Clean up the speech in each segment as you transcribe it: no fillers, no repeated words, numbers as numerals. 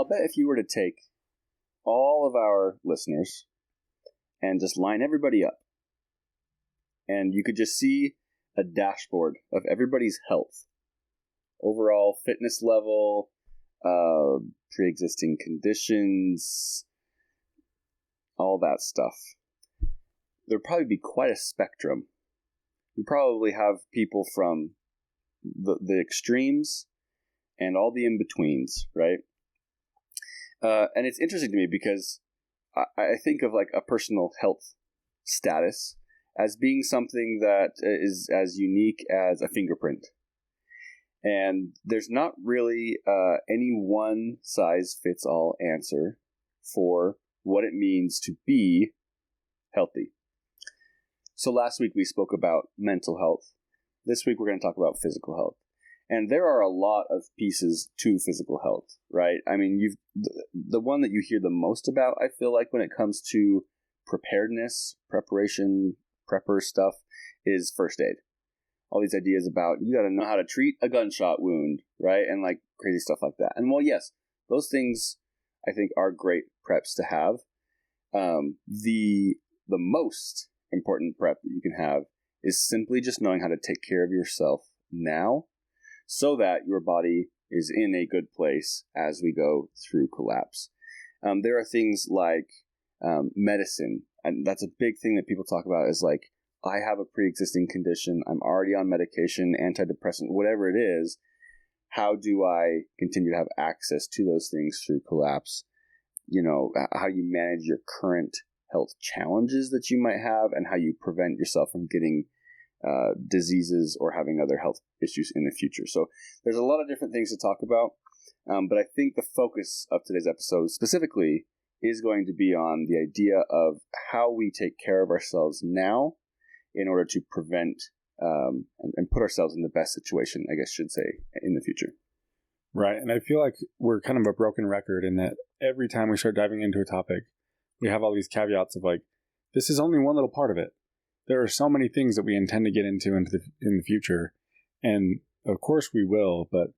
I'll bet if you were to take all of our listeners and just line everybody up, and you could just see a dashboard of everybody's health, overall fitness level, pre-existing conditions, all that stuff, there'd probably be quite a spectrum. You probably have people from the extremes and all the in-betweens, right? And it's interesting to me because I think of like a personal health status as being something that is as unique as a fingerprint. And there's not really any one-size-fits-all answer for what it means to be healthy. So last week we spoke about mental health. This week we're going to talk about physical health. And there are a lot of pieces to physical health, right? I mean, the one that you hear the most about, I feel like, when it comes to preparedness, preparation, prepper stuff, is first aid. All these ideas about you got to know how to treat a gunshot wound, right? And like crazy stuff like that. And well, yes, those things I think are great preps to have. The most important prep that you can have is simply just knowing how to take care of yourself now, so that your body is in a good place as we go through collapse. There are things like medicine, and that's a big thing that people talk about, is like, I have a pre-existing condition, I'm already on medication, antidepressant, whatever it is. How do I continue to have access to those things through collapse? You know, how you manage your current health challenges that you might have, and how you prevent yourself from getting diseases or having other health issues in the future. So there's a lot of different things to talk about, but I think the focus of today's episode specifically is going to be on the idea of how we take care of ourselves now in order to prevent and put ourselves in the best situation, I guess I should say, in the future. Right, and I feel like we're kind of a broken record in that every time we start diving into a topic, we have all these caveats of like, this is only one little part of it. There are so many things that we intend to get into in the future, and of course we will, but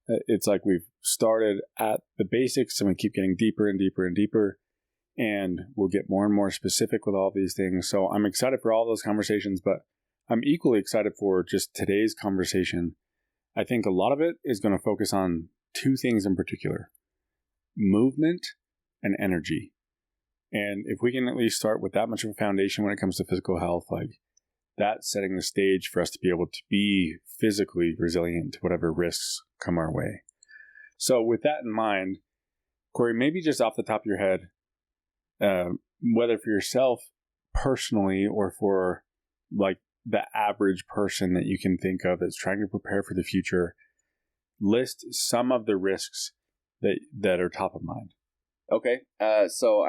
it's like we've started at the basics and we keep getting deeper and deeper and deeper, and we'll get more and more specific with all these things. So I'm excited for all those conversations, but I'm equally excited for just today's conversation. I think a lot of it is going to focus on two things in particular: movement and energy. And if we can at least start with that much of a foundation when it comes to physical health, like that's setting the stage for us to be able to be physically resilient to whatever risks come our way. So with that in mind, Corey, maybe just off the top of your head, whether for yourself personally or for like the average person that you can think of that's trying to prepare for the future, list some of the risks that are top of mind. Okay, so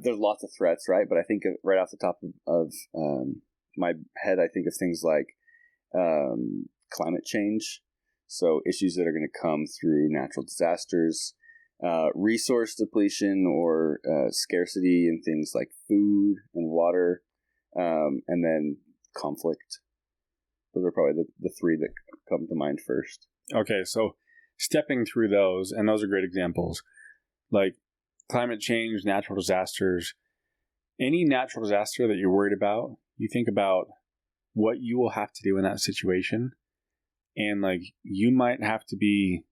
there's lots of threats, right? But I think right off the top of my head, I think of things like climate change. So issues that are going to come through natural disasters, resource depletion or scarcity in things like food and water, and then conflict. Those are probably the three that come to mind first. Okay, so stepping through those, and those are great examples, like climate change, natural disasters. Any natural disaster that you're worried about, you think about what you will have to do in that situation. And like, you might have to be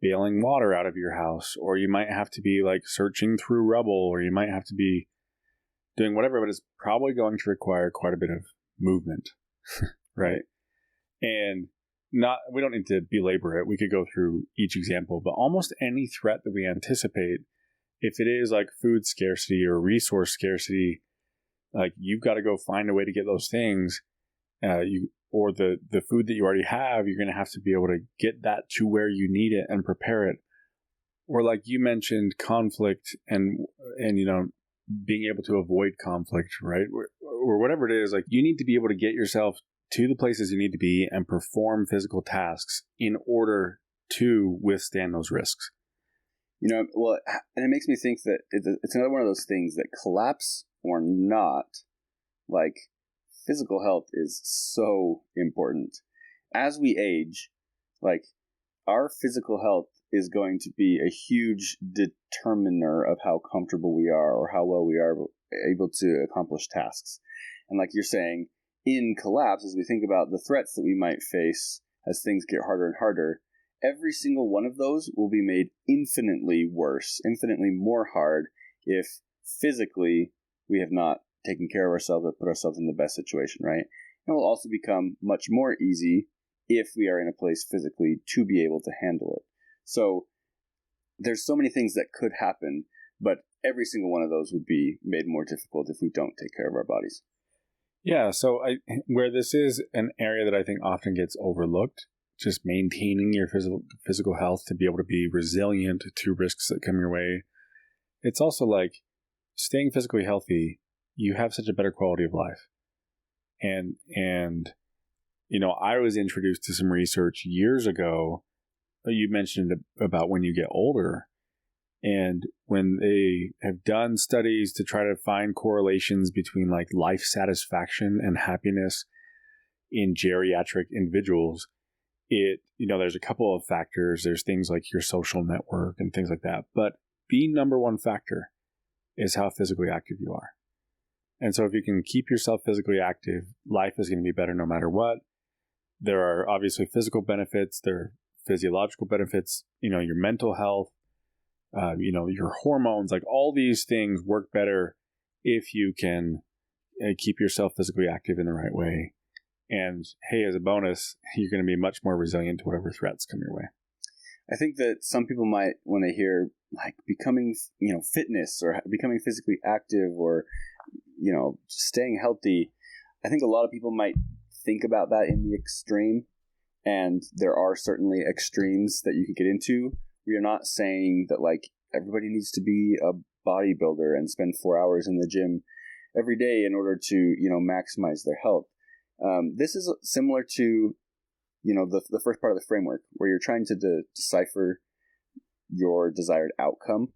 bailing water out of your house, or you might have to be like searching through rubble, or you might have to be doing whatever, but it's probably going to require quite a bit of movement, right? And we don't need to belabor it. We could go through each example, but almost any threat that we anticipate, if it is like food scarcity or resource scarcity, like you've got to go find a way to get those things, or the food that you already have, you're going to have to be able to get that to where you need it and prepare it. Or like you mentioned, conflict and you know, being able to avoid conflict, right? Or whatever it is, like you need to be able to get yourself to the places you need to be and perform physical tasks in order to withstand those risks. You know, well, and it makes me think that it's another one of those things that, collapse or not, like physical health is so important. As we age, like our physical health is going to be a huge determiner of how comfortable we are or how well we are able to accomplish tasks. And like you're saying, in collapse, as we think about the threats that we might face as things get harder and harder, every single one of those will be made infinitely worse, infinitely more hard if physically we have not taken care of ourselves or put ourselves in the best situation, right? And will also become much more easy if we are in a place physically to be able to handle it. So there's so many things that could happen, but every single one of those would be made more difficult if we don't take care of our bodies. Yeah, so where this is an area that I think often gets overlooked, just maintaining your physical health to be able to be resilient to risks that come your way. It's also like staying physically healthy, you have such a better quality of life. And you know, I was introduced to some research years ago. You mentioned about when you get older, and when they have done studies to try to find correlations between like life satisfaction and happiness in geriatric individuals, there's a couple of factors. There's things like your social network and things like that. But the number one factor is how physically active you are. And so if you can keep yourself physically active, life is going to be better no matter what. There are obviously physical benefits. There are physiological benefits, your mental health, your hormones, like all these things work better if you can keep yourself physically active in the right way. And hey, as a bonus, you're going to be much more resilient to whatever threats come your way. I think that some people might, when they hear like becoming, fitness or becoming physically active or, staying healthy, I think a lot of people might think about that in the extreme. And there are certainly extremes that you could get into. We are not saying that like everybody needs to be a bodybuilder and spend 4 hours in the gym every day in order to, maximize their health. This is similar to, the first part of the framework where you're trying to decipher your desired outcome,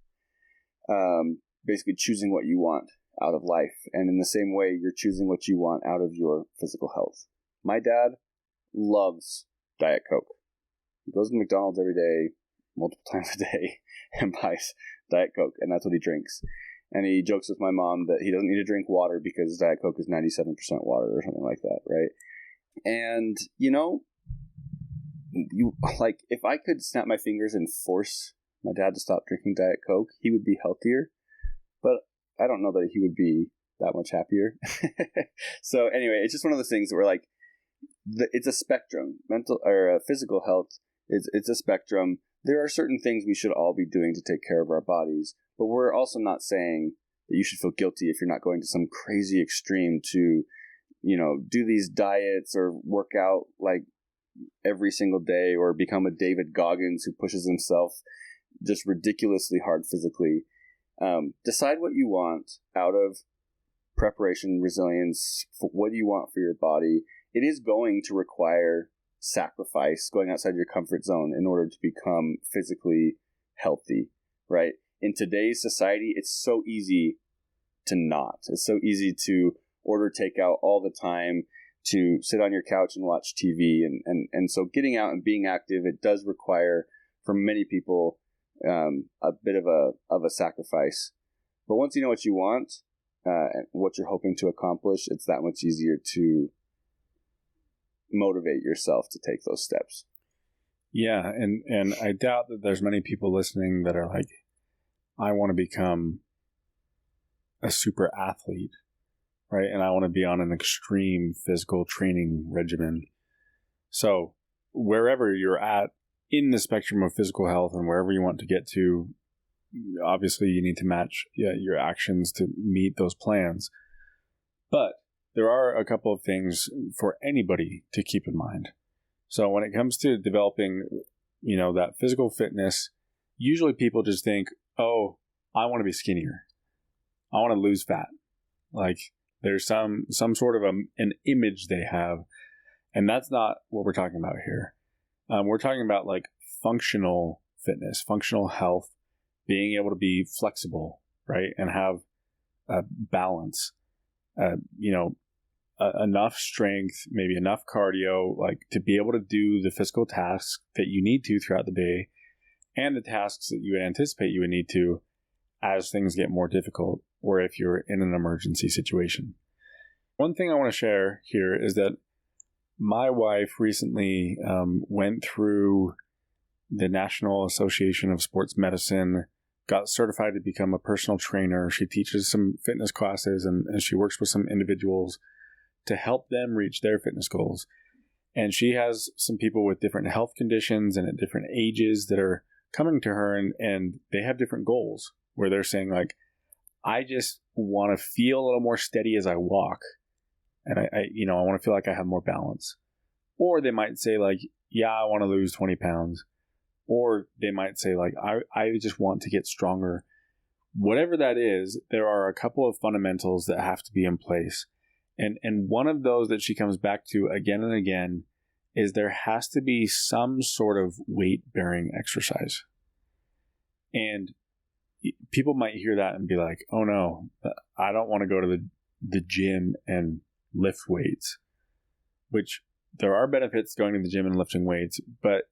basically choosing what you want out of life. And in the same way, you're choosing what you want out of your physical health. My dad loves Diet Coke. He goes to McDonald's every day, multiple times a day, and buys Diet Coke, and that's what he drinks. And he jokes with my mom that he doesn't need to drink water because Diet Coke is 97% water or something like that, right? And, if I could snap my fingers and force my dad to stop drinking Diet Coke, he would be healthier. But I don't know that he would be that much happier. So anyway, it's just one of those things where like, it's a spectrum. Mental or physical health it's a spectrum. There are certain things we should all be doing to take care of our bodies, but we're also not saying that you should feel guilty if you're not going to some crazy extreme to, do these diets or work out like every single day or become a David Goggins who pushes himself just ridiculously hard physically. Decide what you want out of preparation, resilience. What do you want for your body? It is going to require sacrifice, going outside your comfort zone in order to become physically healthy, right? In today's society, it's so easy to not. It's so easy to order takeout all the time, to sit on your couch and watch TV. And so getting out and being active, it does require, for many people, a bit of a sacrifice. But once you know what you want, and what you're hoping to accomplish, it's that much easier to motivate yourself to take those steps. Yeah, and I doubt that there's many people listening that are like, I want to become a super athlete, right? And I want to be on an extreme physical training regimen. So wherever you're at in the spectrum of physical health and wherever you want to get to, obviously you need to match your actions to meet those plans. But there are a couple of things for anybody to keep in mind. So when it comes to developing, that physical fitness, usually people just think, oh, I want to be skinnier. I want to lose fat. Like there's some sort of an image they have. And that's not what we're talking about here. We're talking about like functional fitness, functional health, being able to be flexible, right? And have balance, enough strength, maybe enough cardio, like to be able to do the physical tasks that you need to throughout the day and the tasks that you would anticipate you would need to as things get more difficult or if you're in an emergency situation. One thing I want to share here is that my wife recently went through the National Association of Sports Medicine, got certified to become a personal trainer. She teaches some fitness classes and she works with some individuals to help them reach their fitness goals. And she has some people with different health conditions and at different ages that are coming to her and they have different goals where they're saying like, I just want to feel a little more steady as I walk. And I want to feel like I have more balance. Or they might say like, yeah, I want to lose 20 pounds. Or they might say like, I just want to get stronger. Whatever that is, there are a couple of fundamentals that have to be in place. And one of those that she comes back to again and again is there has to be some sort of weight-bearing exercise. And people might hear that and be like, oh no, I don't want to go to the gym and lift weights, which there are benefits going to the gym and lifting weights, but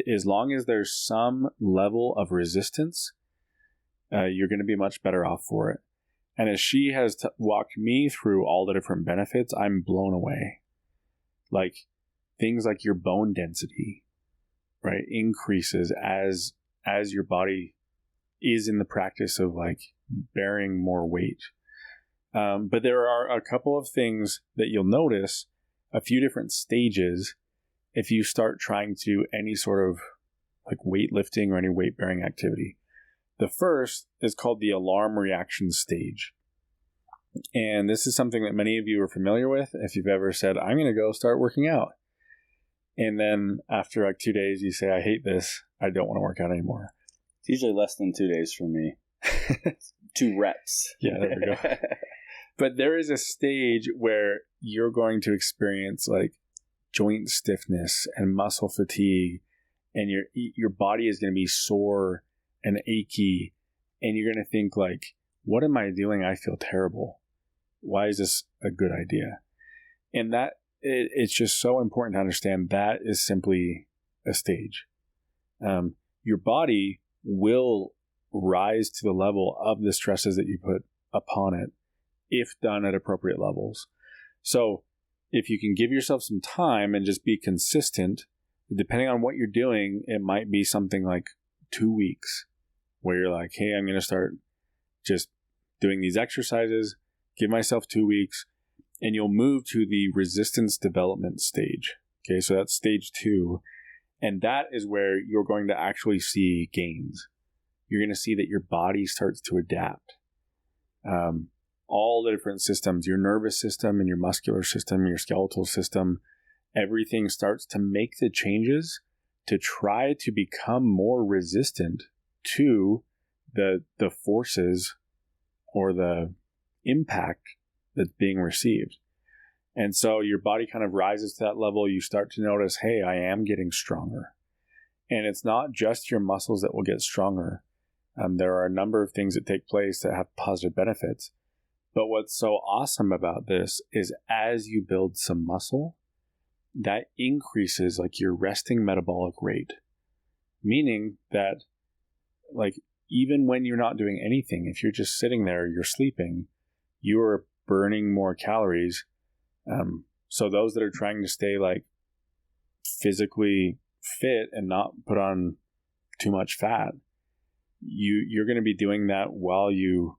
as long as there's some level of resistance, you're going to be much better off for it. And as she has walked me through all the different benefits, I'm blown away. Like things like your bone density, right, increases as your body is in the practice of like bearing more weight. But there are a couple of things that you'll notice, a few different stages if you start trying to do any sort of like weightlifting or any weight-bearing activity. The first is called the alarm reaction stage. And this is something that many of you are familiar with if you've ever said, I'm going to go start working out. And then after like 2 days, you say, I hate this. I don't want to work out anymore. It's usually less than 2 days for me. 2 reps. Yeah, there we go. But there is a stage where you're going to experience like joint stiffness and muscle fatigue, and your body is going to be sore and achy, and you're going to think like, what am I doing? I feel terrible. Why is this a good idea? And that it's just so important to understand that is simply a stage. Your body will rise to the level of the stresses that you put upon it if done at appropriate levels. So if you can give yourself some time and just be consistent, depending on what you're doing, it might be something like 2 weeks where you're like, hey, I'm going to start just doing these exercises, give myself 2 weeks, and you'll move to the resistance development stage. Okay, so that's stage 2. And that is where you're going to actually see gains. You're going to see that your body starts to adapt. All the different systems, your nervous system and your muscular system, your skeletal system, everything starts to make the changes to try to become more resistant to the forces or the impact that's being received. And so your body kind of rises to that level. You start to notice, hey, I am getting stronger. And it's not just your muscles that will get stronger. There are a number of things that take place that have positive benefits. But what's so awesome about this is as you build some muscle, that increases like your resting metabolic rate. Meaning that like even when you're not doing anything, if you're just sitting there, you're sleeping, you're burning more calories. So those that are trying to stay like physically fit and not put on too much fat, you're going to be doing that while you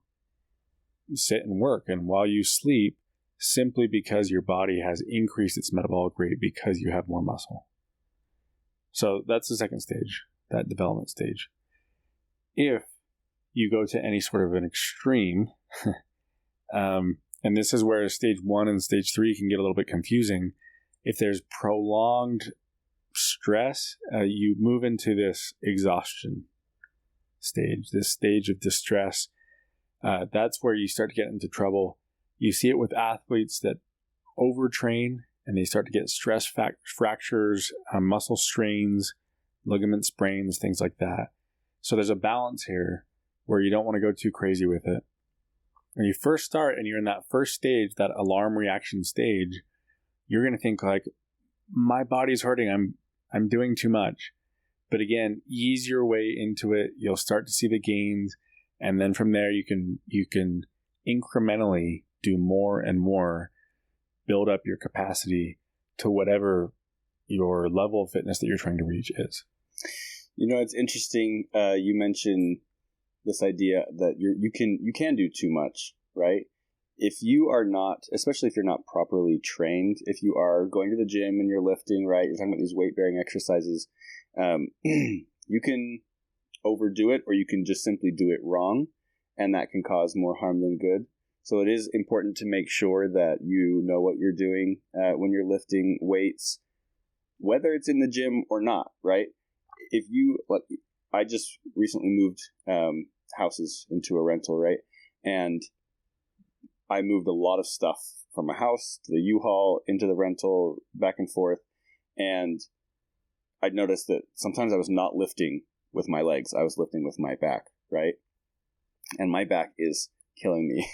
sit and work and while you sleep, simply because your body has increased its metabolic rate because you have more muscle. So that's the second stage, that development stage. If you go to any sort of an extreme, and this is where stage 1 and stage 3 can get a little bit confusing. If there's prolonged stress, you move into this exhaustion stage, this stage of distress. That's where you start to get into trouble. You see it with athletes that overtrain and they start to get stress fractures, muscle strains, ligament sprains, things like that. So there's a balance here where you don't want to go too crazy with it. When you first start and you're in that first stage, that alarm reaction stage, you're going to think like, my body's hurting. I'm doing too much. But again, ease your way into it. You'll start to see the gains. And then from there, you can incrementally do more and more, build up your capacity to whatever your level of fitness that you're trying to reach is. It's interesting. You mentioned this idea that you can do too much, right? If you are not, especially if you're not properly trained, if you are going to the gym and you're lifting, right? You're talking about these weight-bearing exercises. You can overdo it, or you can just simply do it wrong, and that can cause more harm than good. So it is important to make sure that you know what you're doing when you're lifting weights, whether it's in the gym or not, right? I just recently moved houses into a rental, right? And I moved a lot of stuff from my house to the U-Haul, into the rental, back and forth. And I noticed that sometimes I was not lifting with my legs. I was lifting with my back, right? And my back is killing me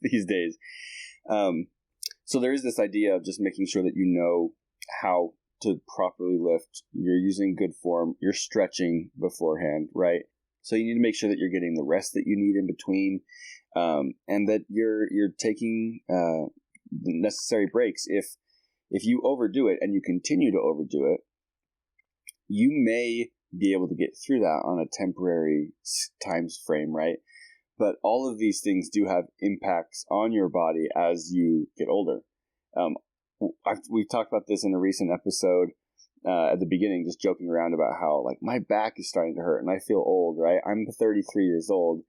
these days. So there is this idea of just making sure that you know how to properly lift. You're using good form. You're stretching beforehand, right? So you need to make sure that you're getting the rest that you need in between, and that you're taking the necessary breaks. If you overdo it and you continue to overdo it, you may be able to get through that on a temporary time frame, right? But all of these things do have impacts on your body as you get older. We've talked about this in a recent episode at the beginning, just joking around about how like my back is starting to hurt and I feel old, right? I'm 33 years old,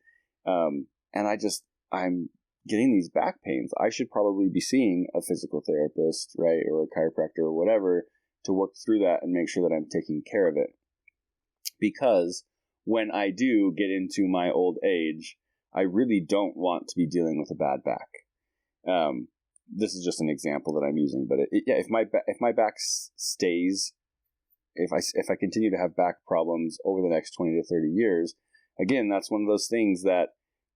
and I'm getting these back pains. I should probably be seeing a physical therapist, right, or a chiropractor or whatever to work through that and make sure that I'm taking care of it. Because when I do get into my old age, I really don't want to be dealing with a bad back. This is just an example that I'm using, but if my back stays, if I continue to have back problems over the next 20 to 30 years, again, that's one of those things that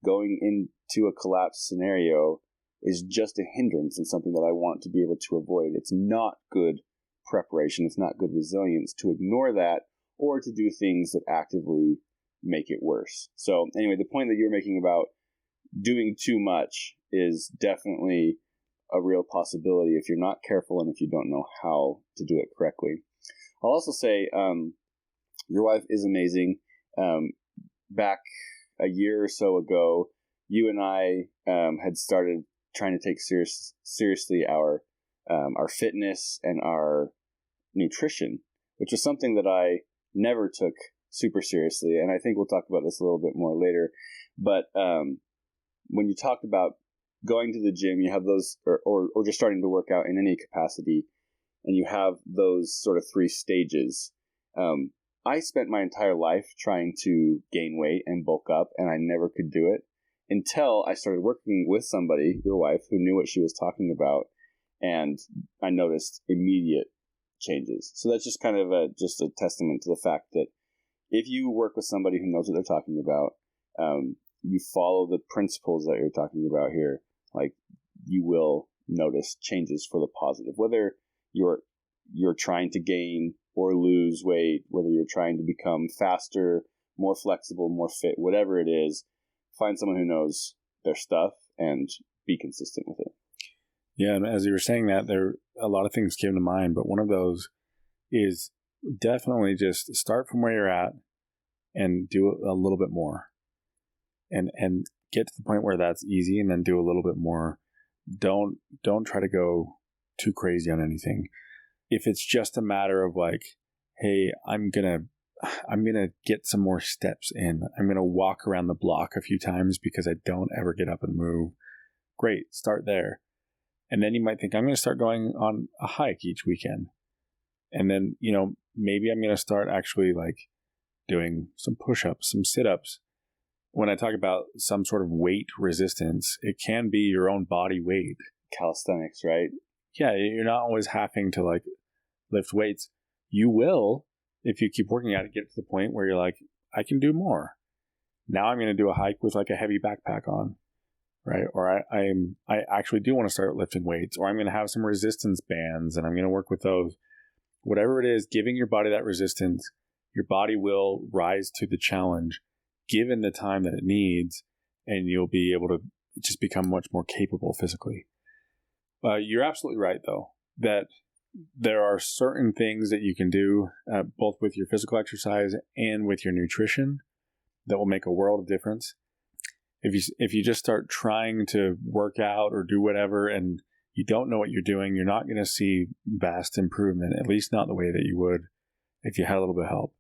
going into a collapse scenario is just a hindrance and something that I want to be able to avoid. It's not good preparation. It's not good resilience to ignore that or to do things that actively make it worse. So anyway, the point that you're making about doing too much is definitely a real possibility if you're not careful and if you don't know how to do it correctly. I'll also say your wife is amazing. Back a year or so ago, you and I had started trying to take seriously our fitness and our nutrition, which was something that I never took super seriously. And I think we'll talk about this a little bit more later. But when you talked about going to the gym, you have those, or just starting to work out in any capacity, and you have those sort of three stages. I spent my entire life trying to gain weight and bulk up, and I never could do it until I started working with somebody, your wife, who knew what she was talking about, and I noticed immediate changes. So that's just kind of just a testament to the fact that if you work with somebody who knows what they're talking about, you follow the principles that you're talking about here, like you will notice changes for the positive, whether you're trying to gain or lose weight, whether you're trying to become faster, more flexible, more fit, whatever it is, find someone who knows their stuff and be consistent with it. Yeah, and as you were saying that, there a lot of things came to mind, but one of those is definitely just start from where you're at and do a little bit more. And get to the point where that's easy, and then do a little bit more. Don't try to go too crazy on anything. If it's just a matter of like, hey, I'm gonna get some more steps in. I'm gonna walk around the block a few times because I don't ever get up and move. Great, start there. And then you might think, I'm gonna start going on a hike each weekend. And then, maybe I'm gonna start actually like doing some push-ups, some sit-ups. When I talk about some sort of weight resistance, it can be your own body weight. Calisthenics, right? Yeah, you're not always having to like lift weights. You will, if you keep working at it, get to the point where you're like, I can do more. Now I'm going to do a hike with like a heavy backpack on, right? Or I actually do want to start lifting weights, or I'm going to have some resistance bands and I'm going to work with those. Whatever it is, giving your body that resistance your body will rise to the challenge given the time that it needs, and you'll be able to just become much more capable physically. You're absolutely right, though, that there are certain things that you can do both with your physical exercise and with your nutrition that will make a world of difference. If you just start trying to work out or do whatever and you don't know what you're doing, you're not going to see vast improvement, at least not the way that you would if you had a little bit of help.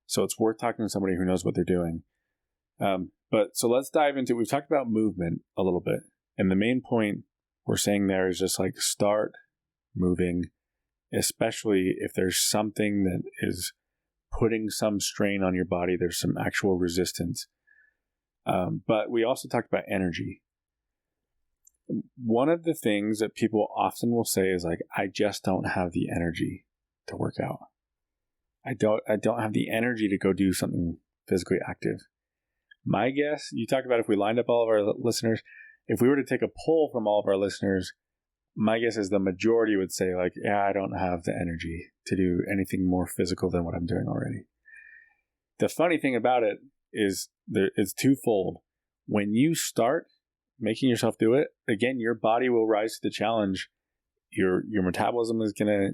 So it's worth talking to somebody who knows what they're doing. So let's dive into, we've talked about movement a little bit. And the main point we're saying there is just like start moving, especially if there's something that is putting some strain on your body, there's some actual resistance. But we also talked about energy. One of the things that people often will say is like, I just don't have the energy to work out. I don't have the energy to go do something physically active. My guess, you talk about if we lined up all of our listeners, if we were to take a poll from all of our listeners, my guess is the majority would say like, yeah, I don't have the energy to do anything more physical than what I'm doing already. The funny thing about it is it's twofold. When you start making yourself do it, again, your body will rise to the challenge. Your metabolism is going to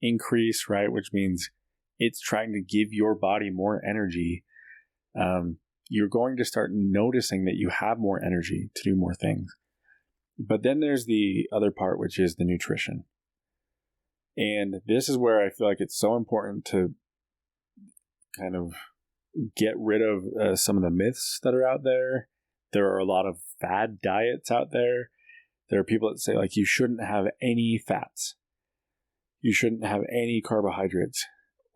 increase, right? Which means it's trying to give your body more energy. You're going to start noticing that you have more energy to do more things. But then there's the other part, which is the nutrition. And this is where I feel like it's so important to kind of get rid of some of the myths that are out there. There are a lot of fad diets out there. There are people that say like you shouldn't have any fats. You shouldn't have any carbohydrates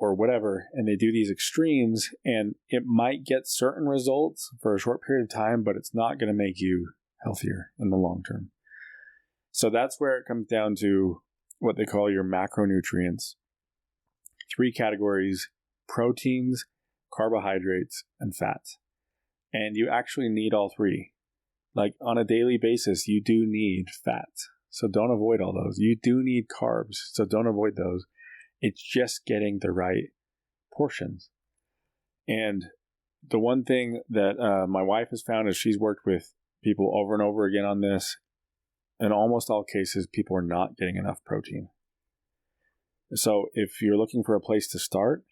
or whatever. And they do these extremes, and it might get certain results for a short period of time, but it's not going to make you healthier in the long term. So that's where it comes down to what they call your macronutrients. 3 categories: proteins, carbohydrates, and fats. And you actually need all 3. Like on a daily basis, you do need fats. So don't avoid all those. You do need carbs. So don't avoid those. It's just getting the right portions. And the one thing that my wife has found is she's worked with people over and over again on this. In almost all cases, people are not getting enough protein. So if you're looking for a place to start,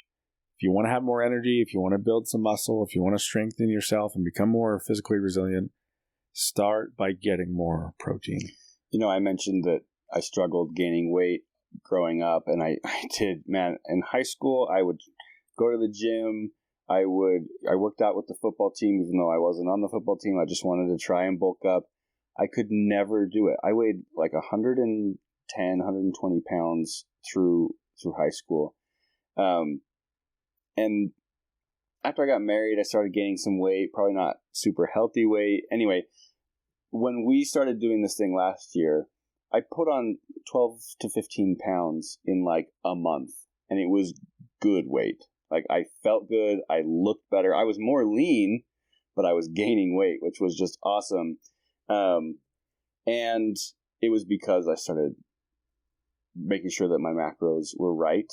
if you want to have more energy, if you want to build some muscle, if you want to strengthen yourself and become more physically resilient, start by getting more protein. You know, I mentioned that I struggled gaining weight growing up, and I did, man. In high school, I would go to the gym. I worked out with the football team, even though I wasn't on the football team. I just wanted to try and bulk up. I could never do it. I weighed like 110, 120 pounds through high school. And after I got married, I started gaining some weight, probably not super healthy weight. Anyway, when we started doing this thing last year, I put on 12 to 15 pounds in like a month, and it was good weight. Like I felt good. I looked better. I was more lean, but I was gaining weight, which was just awesome. And it was because I started making sure that my macros were right.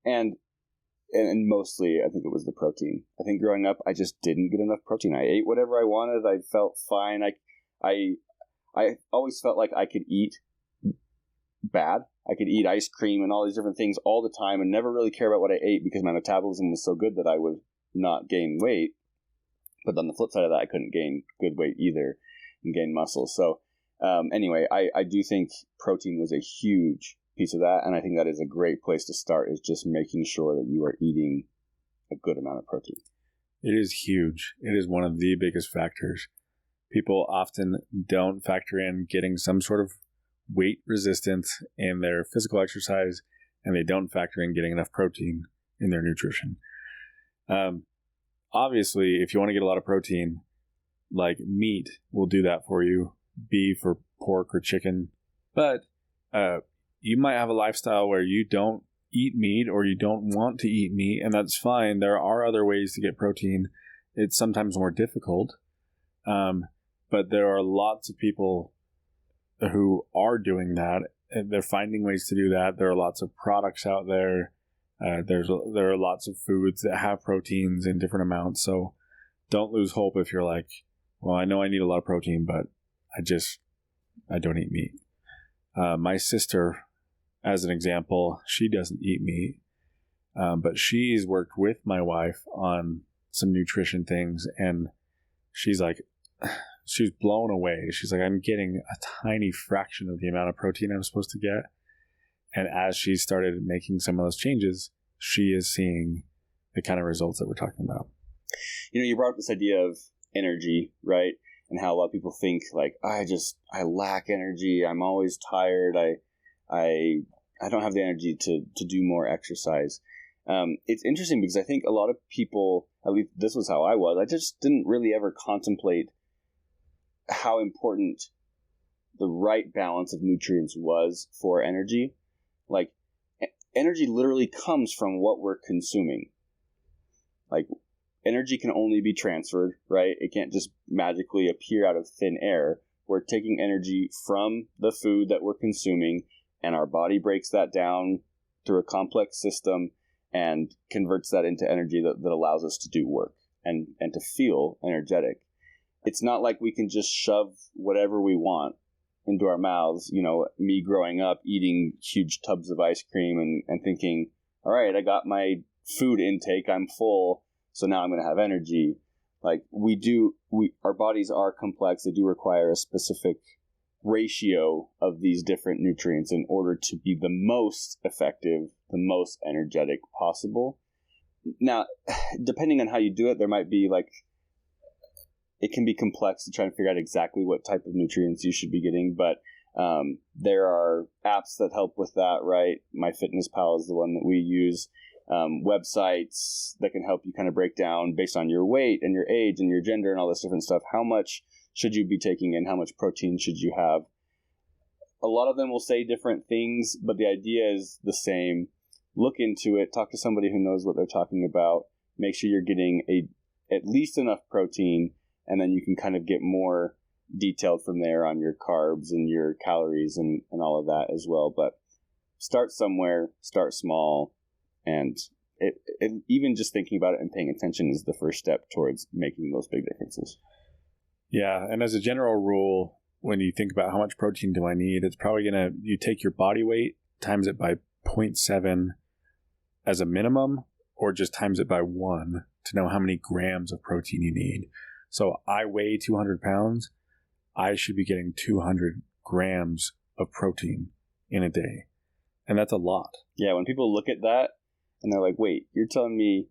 And mostly, I think it was the protein. I think growing up, I just didn't get enough protein. I ate whatever I wanted. I felt fine. I always felt like I could eat bad. I could eat ice cream and all these different things all the time and never really care about what I ate because my metabolism was so good that I would not gain weight. But on the flip side of that, I couldn't gain good weight either and gain muscle. So anyway, I do think protein was a huge piece of that, and I think that is a great place to start, is just making sure that you are eating a good amount of protein. It is huge. It is one of the biggest factors. People often don't factor in getting some sort of weight resistance in their physical exercise, and they don't factor in getting enough protein in their nutrition. Obviously, if you want to get a lot of protein, like meat will do that for you, beef or pork or chicken. But you might have a lifestyle where you don't eat meat or you don't want to eat meat, and that's fine. There are other ways to get protein. It's sometimes more difficult, but there are lots of people who are doing that, and they're finding ways to do that. There are lots of products out there There are lots of foods that have proteins in different amounts, so don't lose hope if you're like, well, I know I need a lot of protein, but I don't eat meat. My sister, as an example, she doesn't eat meat, but she's worked with my wife on some nutrition things, and she's blown away. She's like, I'm getting a tiny fraction of the amount of protein I'm supposed to get. And as she started making some of those changes, she is seeing the kind of results that we're talking about. You brought up this idea of energy, right? And how a lot of people think like, I lack energy. I'm always tired. I don't have the energy to do more exercise. It's interesting because I think a lot of people, at least this was how I was, I just didn't really ever contemplate how important the right balance of nutrients was for energy. Like, energy literally comes from what we're consuming. Like, energy can only be transferred, right? It can't just magically appear out of thin air. We're taking energy from the food that we're consuming, and our body breaks that down through a complex system and converts that into energy that allows us to do work and to feel energetic. It's not like we can just shove whatever we want into our mouths. Me growing up eating huge tubs of ice cream and thinking, all right, I got my food intake, I'm full, so now I'm going to have energy. Like, our bodies are complex. They do require a specific ratio of these different nutrients in order to be the most effective, the most energetic possible. Now, depending on how you do it, there might be it can be complex to try and figure out exactly what type of nutrients you should be getting, but there are apps that help with that, right? MyFitnessPal is the one that we use. Websites that can help you kind of break down based on your weight and your age and your gender and all this different stuff. How much should you be taking in? How much protein should you have? A lot of them will say different things, but the idea is the same. Look into it. Talk to somebody who knows what they're talking about. Make sure you're getting at least enough protein, and then you can kind of get more detailed from there on your carbs and your calories and all of that as well. But start somewhere, start small, and even just thinking about it and paying attention is the first step towards making those big differences. Yeah, and as a general rule, when you think about how much protein do I need, it's probably you take your body weight, times it by 0.7 as a minimum, or just times it by 1 to know how many grams of protein you need. So I weigh 200 pounds. I should be getting 200 grams of protein in a day. And that's a lot. Yeah, when people look at that and they're like, wait, you're telling me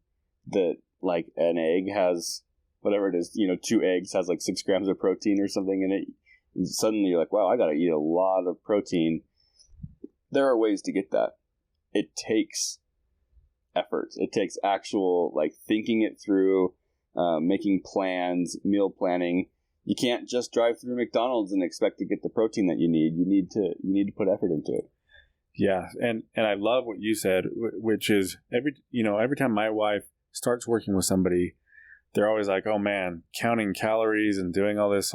that like an egg has whatever it is, 2 eggs has like 6 grams of protein or something in it. And suddenly you're like, wow, I got to eat a lot of protein. There are ways to get that. It takes effort. It takes actual thinking it through, making plans, meal planning. You can't just drive through McDonald's and expect to get the protein that you need. You need to put effort into it. Yeah, and I love what you said, which is every time my wife starts working with somebody, they're always like, oh man, counting calories and doing all this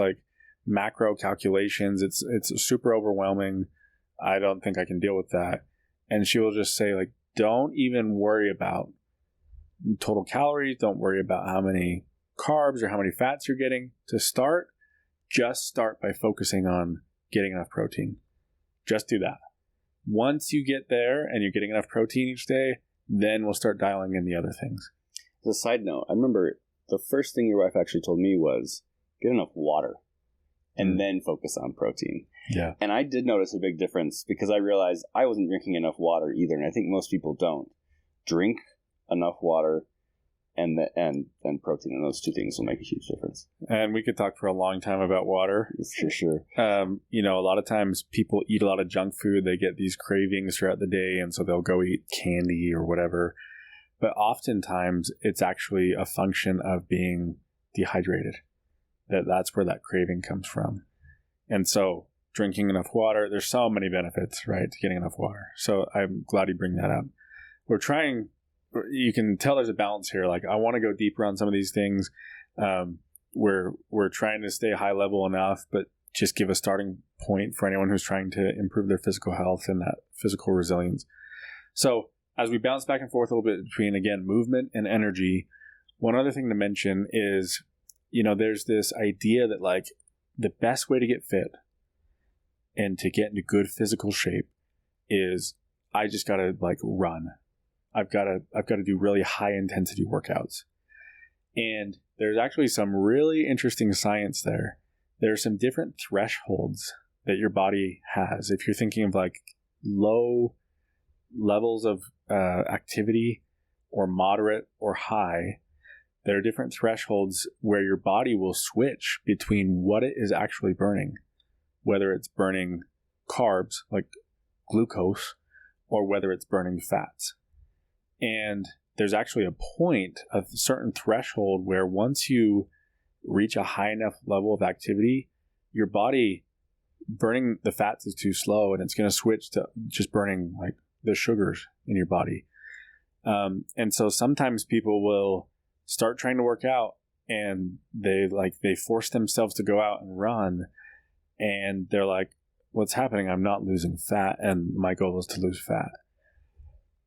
macro calculations. It's super overwhelming. I don't think I can deal with that. And she will just say don't even worry about total calories. Don't worry about how many carbs or how many fats you're getting. To start, just start by focusing on getting enough protein. Just do that. Once you get there and you're getting enough protein each day, then we'll start dialing in the other things. As a side note, I remember the first thing your wife actually told me was get enough water and then focus on protein. Yeah. And I did notice a big difference because I realized I wasn't drinking enough water either. And I think most people don't. Drink enough water and protein, and those two things will make a huge difference. And we could talk for a long time about water. For sure. A lot of times people eat a lot of junk food. They get these cravings throughout the day, and so they'll go eat candy or whatever. But oftentimes it's actually a function of being dehydrated. That's where that craving comes from. And so drinking enough water, there's so many benefits, right, to getting enough water. So I'm glad you bring that up. You can tell there's a balance here. I want to go deeper on some of these things. We're trying to stay high level enough, but just give a starting point for anyone who's trying to improve their physical health and that physical resilience. So as we bounce back and forth a little bit between, again, movement and energy, one other thing to mention is, there's this idea that like the best way to get fit and to get into good physical shape is I just gotta like run. I've got to do really high intensity workouts. And there's actually some really interesting science there. There are some different thresholds that your body has. If you're thinking of like low levels of activity or moderate or high, there are different thresholds where your body will switch between what it is actually burning, whether it's burning carbs like glucose or whether it's burning fats. And there's actually a point, a certain threshold where once you reach a high enough level of activity, your body burning the fats is too slow and it's going to switch to just burning like the sugars in your body. And so sometimes people will start trying to work out and they force themselves to go out and run, and they're like, what's happening? I'm not losing fat, and my goal is to lose fat.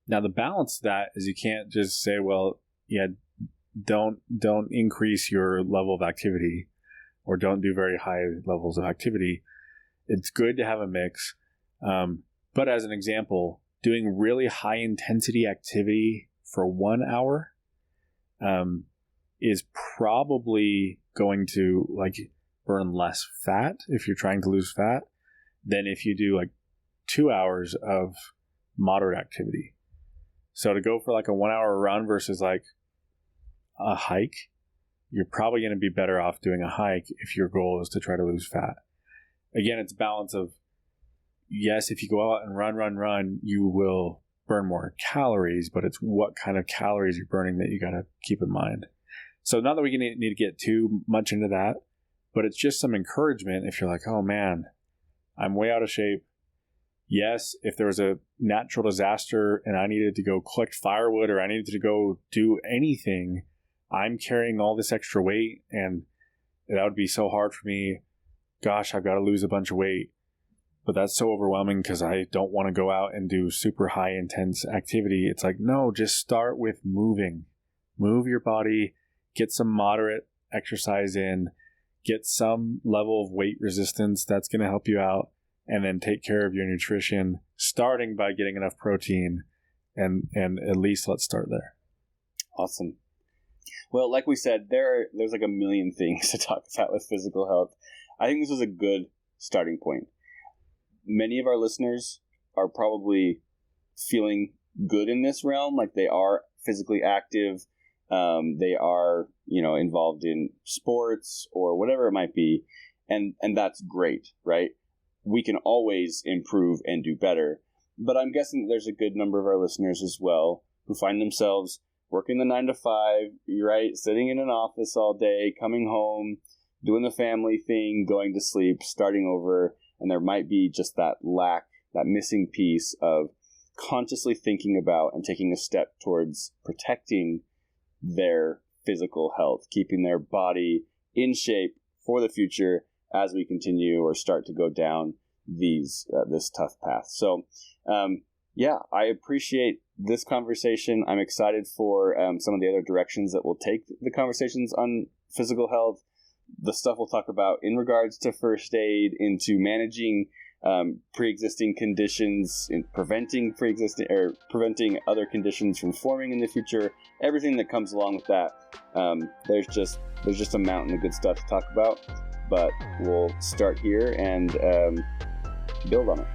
Now, the balance to that is you can't just say, well, yeah, don't increase your level of activity or don't do very high levels of activity. It's good to have a mix. But as an example, doing really high intensity activity for 1 hour is probably going to like burn less fat if you're trying to lose fat than if you do like 2 hours of moderate activity. So to go for like a 1 hour run versus like a hike, you're probably going to be better off doing a hike if your goal is to try to lose fat. Again, it's a balance of, yes, if you go out and run, you will burn more calories, but it's what kind of calories you're burning that you got to keep in mind. So not that we need to get too much into that, but it's just some encouragement if you're like, oh man, I'm way out of shape. Yes, if there was a natural disaster and I needed to go collect firewood or I needed to go do anything, I'm carrying all this extra weight and that would be so hard for me. Gosh, I've got to lose a bunch of weight. But that's so overwhelming because I don't want to go out and do super high intense activity. It's like, no, just start with moving. Move your body, get some moderate exercise in, get some level of weight resistance. That's going to help you out. And then take care of your nutrition, starting by getting enough protein. And at least let's start there. Awesome. Well, like we said, there's like a million things to talk about with physical health. I think this was a good starting point. Many of our listeners are probably feeling good in this realm, like they are physically active. They are, involved in sports or whatever it might be. And that's great, right? We can always improve and do better. But I'm guessing there's a good number of our listeners as well who find themselves working the 9 to 5, right? Sitting in an office all day, coming home, doing the family thing, going to sleep, starting over. And there might be just that lack, that missing piece of consciously thinking about and taking a step towards protecting their physical health, keeping their body in shape for the future as we continue or start to go down this tough path. So, I appreciate this conversation. I'm excited for some of the other directions that we'll take the conversations on physical health, the stuff we'll talk about in regards to first aid, into managing pre-existing conditions, in preventing other conditions from forming in the future, everything that comes along with that. There's just a mountain of good stuff to talk about. But we'll start here and build on it.